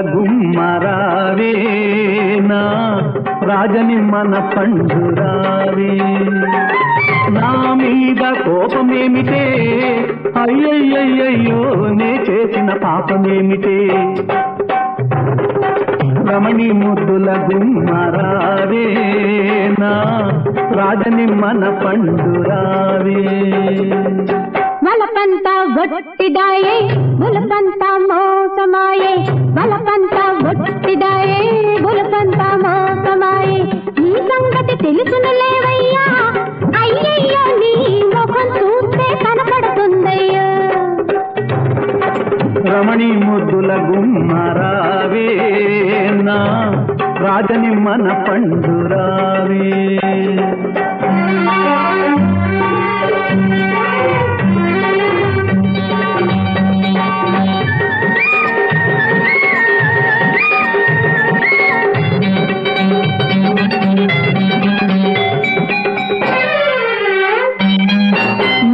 గుమ్మరావే నా రాజనిమ్మన పండురావే నా మీద కోపమేమిటే అయ్యయ్యయ్యో నే చేసిన పాపమేమిటే రమణి ముద్దుల గుమ్మరావే నా రాజనిమ్మన పండురావే వలపంతా గొట్టిదాయే బులపంతా మోసమాయే వలపంతా గొట్టిదాయే బులపంతా మోసమాయే నీ సంగతి తెలుసునులేవయ్యా అయ్యయ్యో నీ ముఖం చూస్తే కనపడుతుందయ్యా రమణి ముద్దుల గుమ్మరావే నా రాజనిమ్మన పండురావే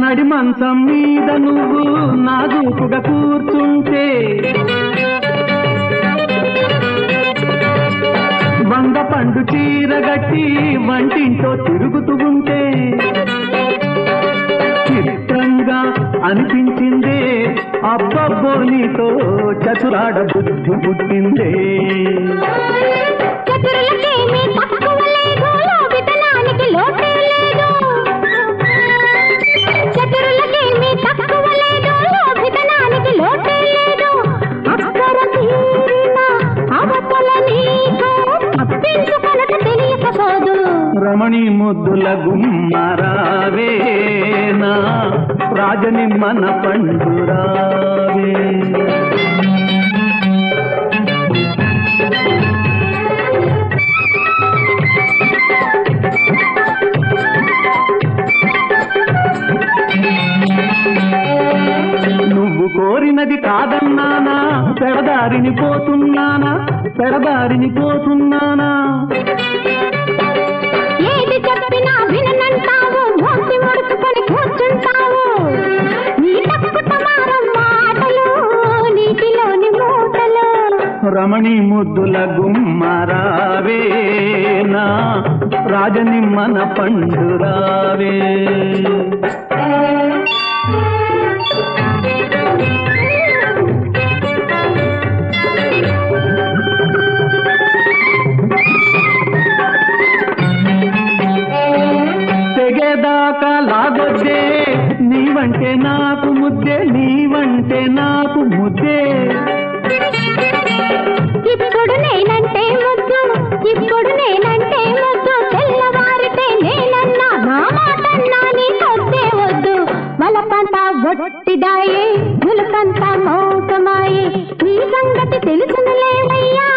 నడి మంచం మీద నువ్వు నాజూకుగా కూర్చుంటే వంగ పండు చీరగట్టి వంటింటో తిరుగుతూ ఉంటే చిత్రంగా అనిపించిందే అబ్బబ్బో నీతో చతురాడ బుద్ధి పుట్టిందే రమణి ముద్దుల గుమ్మరావే నా రాజనిమ్మన పండురావే నువ్వు కోరినది కాదన్నానా పెడదారిని పోతున్నానా ఏది చెప్పినా విననంటావు మోసి ముడుచుకొని కూర్చుంటావు నీ తప్పు తమారం మాటలు నీటిలోని మూటలు రమణి ముద్దుల గుమ్మరావే నా రాజనిమ్మన పండురావే తెగేదాకా లాగొద్దే నీవంటే నాకు ముద్దే ఇప్పుడు నేనంటే ముద్దు తెల్లవారితే నేనన్నా నా మాటన్నా నీకొద్దే వద్దు వలపంతా గొట్టిదాయే బులపంతా మోసమాయే నీ సంగతి తెలుసునులేవయ్యా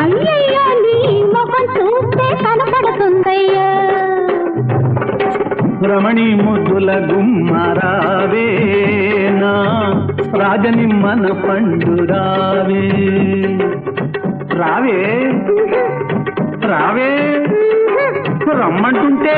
అయ్యయ్యో నీ ముఖం చూస్తే కనపడుతుందయ్యా రమణి ముద్దుల గుమ్మరావే నా రాజనిమ్మన పండురావే రావే రమ్మంటుంటే